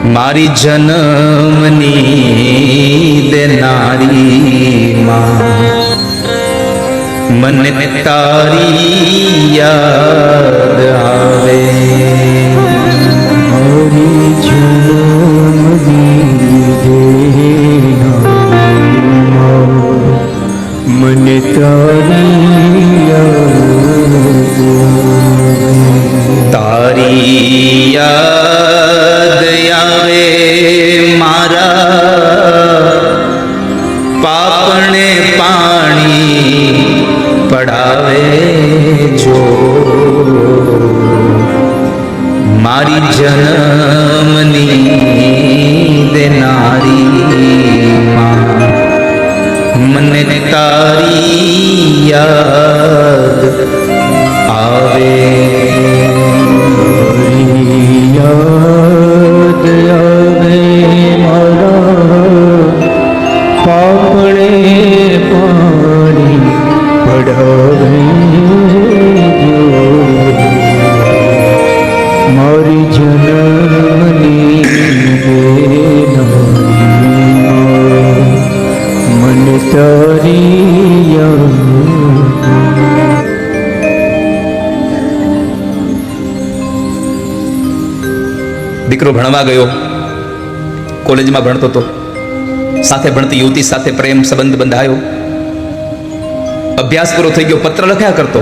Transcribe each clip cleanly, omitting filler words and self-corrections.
મારી જન્મની દેનારી માં, મને તારી યાદ આવે. મારી જન્મની દેનારી માં, મને તારી યાદ આવે. તારી યાદ આવે મારા પાપણે પાણી પડાવે જો. મારી જન્મની દેનારી માં, મને તારી યાદ આવે. યાદ આવે મારા પાપણે પાણી પડાવે જો. મારી જન્મની દેનારી મને તારી યાદ. દીકરો ભણવા ગયો, કોલેજમાં ભણતો હતો. સાથે ભણતી યુવતી સાથે પ્રેમ સંબંધ બંધાયો. અભ્યાસ પૂરો થઈ ગયો. પત્ર લખ્યા કરતો,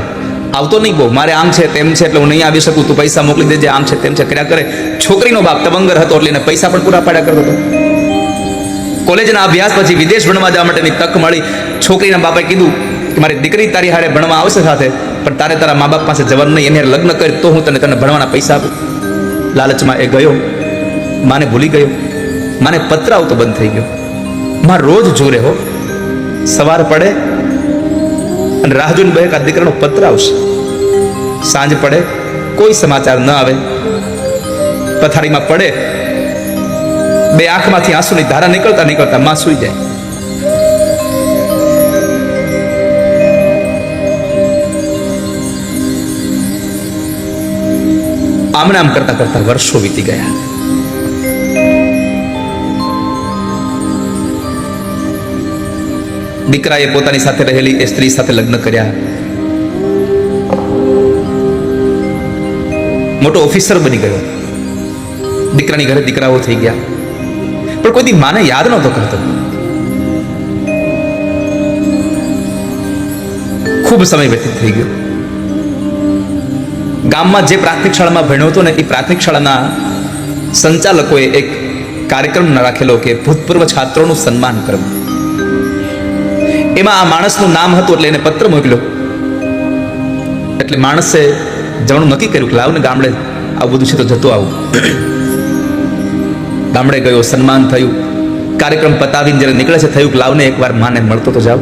આવતો નહીં બહુ. મારે આમ છે તેમ છે એટલે હું નહીં આવી શકું, તું પૈસા મોકલી દેજે, આમ છે તેમ છે કર્યા કરે. છોકરીનો બાપ તવંગર હતો એટલે એને પૈસા પણ પૂરા પાડ્યા કરતો હતો. કોલેજના અભ્યાસ પછી વિદેશ ભણવા જવા માટેની તક મળી. છોકરીના બાપાએ કીધું કે મારી દીકરી તારી હારે ભણવા આવશે સાથે, પણ તારે તારા મા બાપ પાસે જવાનું નહીં, એને લગ્ન કરી તો હું તને ભણવાના પૈસા આપું. લાલચમાં એ ગયો, માને ભૂલી ગયો. માને પત્ર આવતો બંધ થઈ ગયો. માં રોજ જોરે હો, સવાર પડે અને રાહ જોઈને બે આ દીકરાનો પત્ર આવશે. સાંજ પડે કોઈ સમાચાર ન આવે. પથારીમાં પડે, બે આંખમાંથી આંસુની ધારા નીકળતા નીકળતા માં સૂઈ જાય. આમ નામ કરતા કરતા વર્ષો વીતી ગયા. દીકરાએ પોતાની સાથે રહેલી એ સ્ત્રી સાથે લગ્ન કર્યા. મોટો ઓફિસર બની ગયો. દીકરાની ઘરે દીકરાઓ થઈ ગયા. પણ કોઈ દી માને યાદ નહોતો કરતો. ખૂબ સમય વ્યતીત થઈ ગયો. ગામમાં જે પ્રાથમિક શાળામાં ભણ્યો હતો ને એ પ્રાથમિક શાળાના સંચાલકોએ એક કાર્યક્રમ રાખેલો કે ભૂતપૂર્વ છાત્રોનું સન્માન કરવું. એમાં આ માણસનું નામ હતું એટલે એને પત્ર મોકલ્યો. એટલે માણસે જવાનું નક્કી કર્યું કે લાવ ને ગામડે આવું બધું છે તો જતો આવું. ગામડે ગયો, સન્માન થયું. કાર્યક્રમ પતાવીને જ્યારે નીકળે છે થયું કે લાવને એકવાર માને મળતો તો જાવ.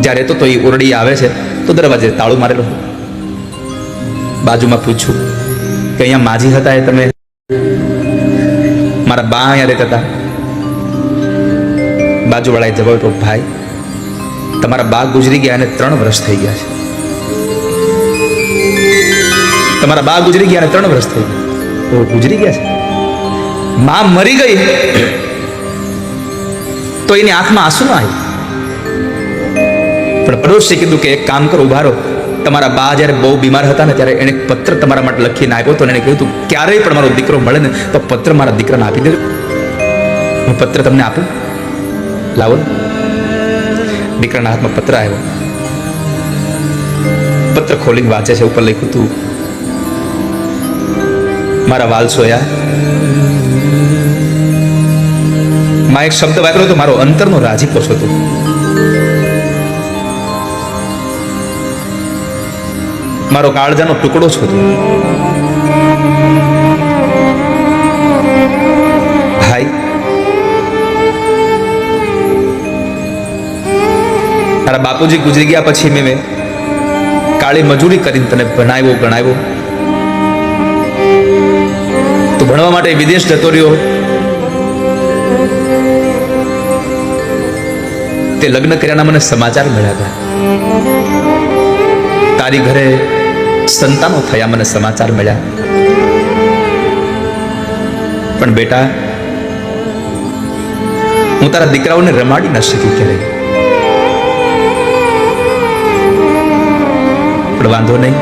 જ્યારે તો એ ઓરડી આવે છે તો દરવાજે તાળું મારેલો. બાજુમાં પૂછ્યું કે અહીંયા માજી હતા એ તમે? મારા બા અહીંયા રહેતા હતા. બાજુવાળાએ જવાબ આપ્યો, ભાઈ તમારા બા ગુજરી ગયા અને 3 વર્ષ થઈ ગયા છે. તમારા બા ગુજરી ગયા અને 3 વર્ષ થઈ ગયા. તો ગુજરી ગયા છે? માં મરી ગઈ તો એની આંખમાં આંસુ ના આવ્યું. પણ પડોશી કીધું કે એક કામ કરો, ઉભા રહો. તમારા બા જ્યારે બહુ બીમાર હતા ને ત્યારે એને એક પત્ર તમારા માટે લખીને આપ્યો હતો. એને કહ્યું હતું ક્યારેય પણ મારો દીકરો મળે ને તો પત્ર મારા દીકરાને આપી દેજો. હું પત્ર તમને આપું, લાવો. દીકરાના હાથમાં પત્ર આવ્યો. પત્ર ખોલીને વાંચે છે. ઉપર લખ્યું હતું, મારા વાલ સોયા. માં એક શબ્દ વાપર્યો હતો, મારો અંતરનો રાજીપો છો તું. મારો કાળજાનો ટુકડો છો તું. ભાઈ તારા બાપુજી ગુજરી ગયા પછી મેં કાળી મજૂરી કરીને તને ભણાવ્યો ગણાવ્યો. તું ભણવા માટે વિદેશ જતો રહ્યો. તે લગ્ન કર્યાના મને સમાચાર મળ્યા હતા. તારી ઘરે સંતાનો થયા મને સમાચાર મળ્યા. પણ બેટા, હું તારા દીકરાઓને રમાડી ન શકી ક્યારેય. પણ વાંધો નહીં,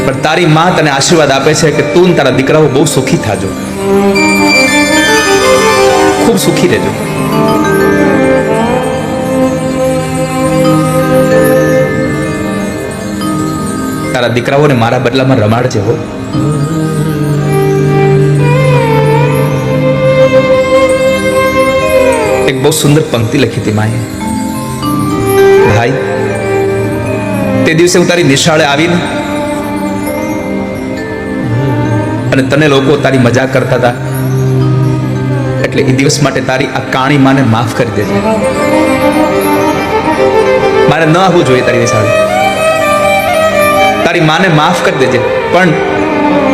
પણ તારી માં તને આશીર્વાદ આપે છે કે તું ને તારા દીકરાઓ બહુ સુખી થાજો, ખૂબ સુખી રહેજો. તારા દીકરાઓને મારા બદલામાં રમાડજે હો. એક બહુ સુંદર પંક્તિ લખી હતી માએ. ભાઈ, તે દિવસે હું તારી નિશાળે આવીને અને તને લોકો તારી મજાક કરતા હતા, એટલે એ દિવસ માટે તારી આ કાણી માને માફ કરી દેજે. મારે ન આવવું જોઈએ તારી નિશાળે, તારી માને માફ કરી દેજે. પણ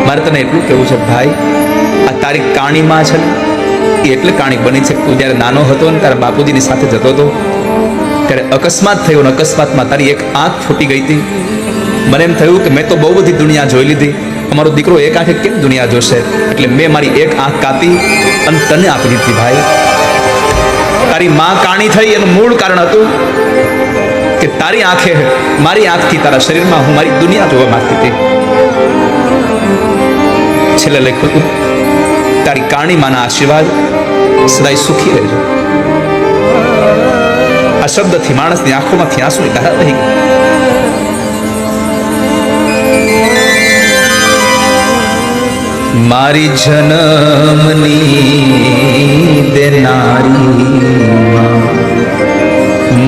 મારે તને એટલું કહેવું છે ભાઈ, આ તારી કાણી માં છે ને, એ એટલે કાણી બની છે. તું જ્યારે નાનો હતો ને તારા બાપુજીની સાથે જતો હતો ત્યારે અકસ્માત થયો ને અકસ્માતમાં તારી એક આંખ ફૂટી ગઈ હતી. મને એમ થયું કે મેં તો બહુ બધી દુનિયા જોઈ લીધી, અમારો દીકરો એક આંખે કેમ દુનિયા જોશે? એટલે મેં મારી એક આંખ કાપી અને તને આપી દીધી. ભાઈ, તારી માં કાણી થઈ એનું મૂળ કારણ હતું કે તારી આંખે મારી આંખથી તારા શરીરમાં હું મારી દુનિયા જોવા માંગતી હતી. છેલ્લે લખ્યું હતું, તારી કાણી માના આશીર્વાદ સદાય સુખી રહેજો. આ શબ્દથી માણસની આંખોમાંથી આંસુની ધારા વહી ગઈ. મારી જન્મની દેનારી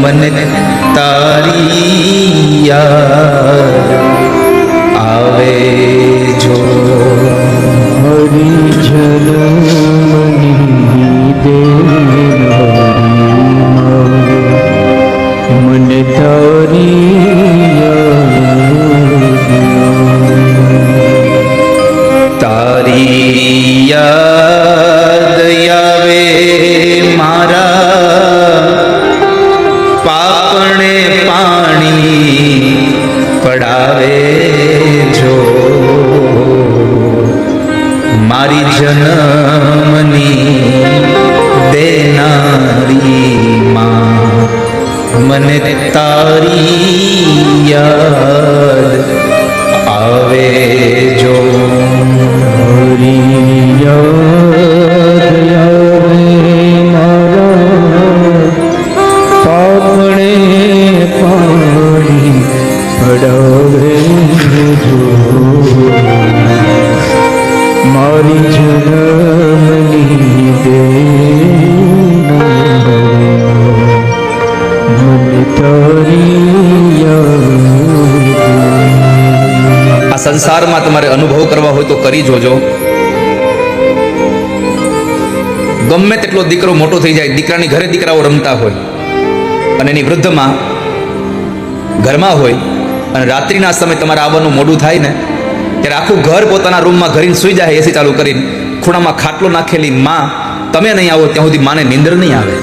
મને તારી યાદ આવે જો. મારી જન્મની દેનારી મને તારી તારી યાદ આવે મારા પાપણે પાણી પડાવે જો. મારી જન્મની દેનારી માં મને તારી યાદ આવે જો. મારી યાદ આવે મારા પાપણે પાણી પડાવે જો. મારી જન્મની દેનારી મને તારી યાદ. આ સંસારમાં તમારે અનુભવ કરવા હોય તો કરી જોજો. ગમે તેટલો દીકરો મોટો થઈ જાય, દીકરાની ઘરે દીકરાઓ રમતા હોય અને એની વૃદ્ધમાં ઘરમાં હોય અને રાત્રિના સમયે તમારે આવવાનું મોડું થાય ને, ત્યારે આખું ઘર પોતાના રૂમમાં ઘરીને સૂઈ જાય એસી ચાલુ કરીને, ખૂણામાં ખાટલો નાખેલી માં તમે નહીં આવો ત્યાં સુધી માને નીંદર નહીં આવે.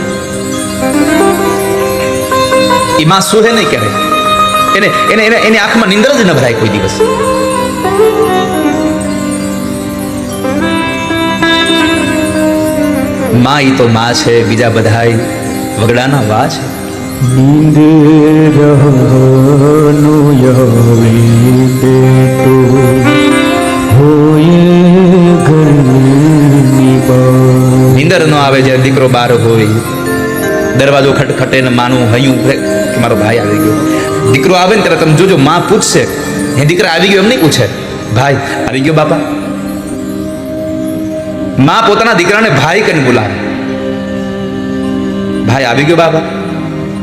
એ માં સુહે નહીં ક્યારે, એને એને એને એની આંખમાં નીંદર જ ન ભરાય કોઈ દિવસ. માં ઈ તો માં છે, બીજા બધાય વગડાના વા છે. નીંદ રહનો યવે બેટો હોય ઘરની બહાર. નીંદર ન આવે જ્યારે દીકરો બહાર હોય, દરવાજો ખટખટે ને માનું હૈયું ઉભરે કે મારો ભાઈ આવી ગયો. દીકરો આવે ને ત્યારે તમે જોજો, માં પૂછશે, હે દીકરા આવી ગયો? એમ નહીં પૂછે, ભાઈ આવી ગયો બાપા. માં પોતાના દીકરાને ભાઈ કરીને બોલાવે, ભાઈ આવી ગયો બાપા.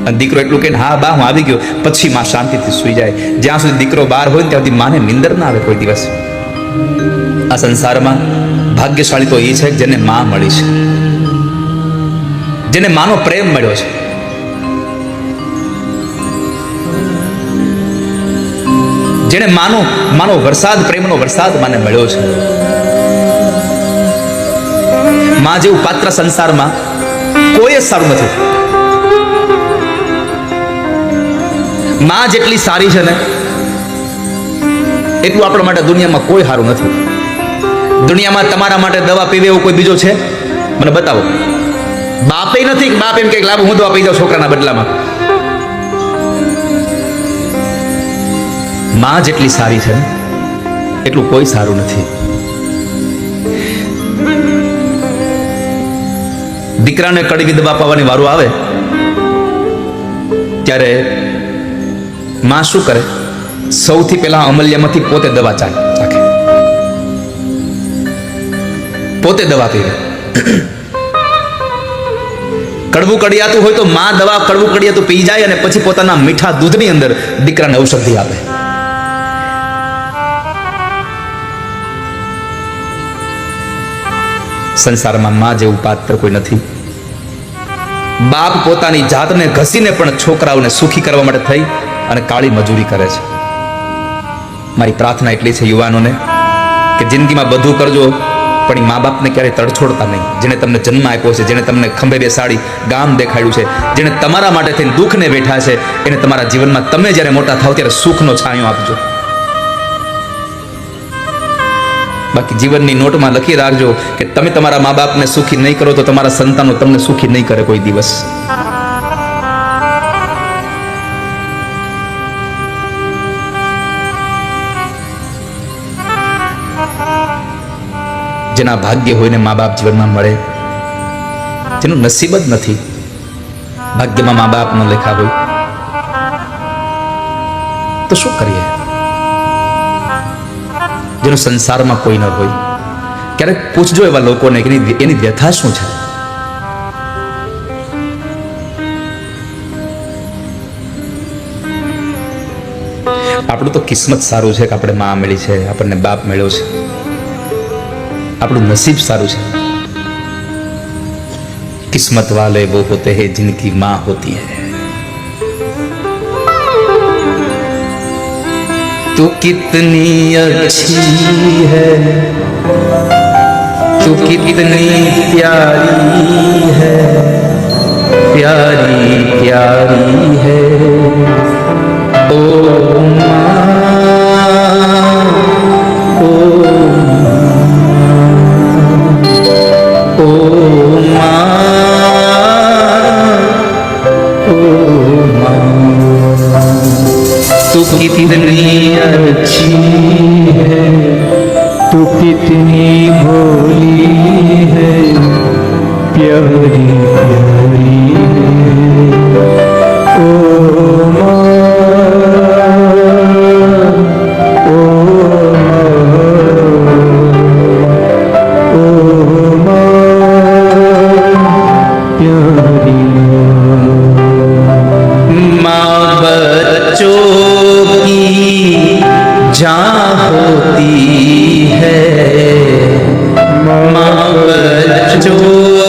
અને દીકરો એટલું કે હા બા હું આવી ગયો, પછી માં શાંતિથી સૂઈ જાય. જ્યાં સુધી દીકરો બહાર હોય ત્યાં સુધી માને નીંદર ના આવે કોઈ દિવસ. આ સંસારમાં ભાગ્યશાળી તો એ છે જેને માં મળી છે, જેને માનો પ્રેમ મળ્યો છે. જેને માનો વરસાદ, પ્રેમનો વરસાદ માને મળ્યો છે. માં જેવું પાત્ર સંસારમાં કોઈ જ સારું નથી. માં જેટલી સારી છે ને એટલું આપણા માટે દુનિયામાં કોઈ સારું નથી. દુનિયામાં તમારા માટે દવા પીવે એવો કોઈ બીજો છે? મને બતાવો. બાપે નથી કે બાપ એમ કે લાવ હું દવા પી જાઉં છોકરાના બદલામાં. માં જેટલી સારી છે ને એટલું કોઈ સારું નથી. દીકરાને કડવી દવા પાવાની વારો આવે ત્યારે માં શું કરે? સૌથી પહેલા અમલ્યમાંથી પોતે દવા ચાખે, પોતે દવા પીવે. કડવું કડિયાતું હોય તો માં દવા કડવું કડિયાતું પી જાય અને પછી પોતાના મીઠા દૂધની અંદર દીકરાને ઔષધિ આપે. સંસારમાં માં જેવું પાત્ર કોઈ નથી. બાપ પોતાની જાતને ઘસીને પણ છોકરાઓને સુખી કરવા માટે થઈ અને કાળી મજૂરી કરે છે. મારી પ્રાર્થના એટલી છે યુવાનોને કે જિંદગીમાં બધું કરજો પણ મા બાપને ક્યારેય તડછોડતા નહીં. જેને તમને જન્મ આપ્યો છે, જેને તમને ખંભે બેસાડી ગામ દેખાડ્યું છે, જેને તમારા માટે થઈને દુઃખને બેઠા છે, એને તમારા જીવનમાં તમે જ્યારે મોટા થાવ ત્યારે સુખનો છાંયો આપજો. બાકી જીવનની નોટમાં લખી રાખજો કે તમે તમારા મા બાપને સુખી નહીં કરો તો તમારા સંતાનો તમને સુખી નહીં કરે કોઈ દિવસ. જેના ભાગ્ય હોય ને મા બાપ જીવનમાં મળે, જેનું નસીબ જ નથી, ભાગ્યમાં મા બાપ ન લખા હોય તો શું કરીએ? જેનો સંસારમાં કોઈ ન હોય, ક્યારેક પૂછજો એવા લોકોને કે એની વ્યથા શું છે. આપણું તો કિસ્મત સારું છે કે આપણે માં મળી છે, આપણને બાપ મળ્યો છે, આપણું નસીબ સારું છે. કિસ્મત વાલે वो होते हैं जिनकी माँ होती है. तू कितनी अच्छी है, तू कितनी प्यारी है, प्यारी प्यारी है ओ माँ, ओ तू कितनी अच्छी है, तू कितनी भोली है, प्यारी प्यारी है ओ जहाँ होती है माँ बच्चों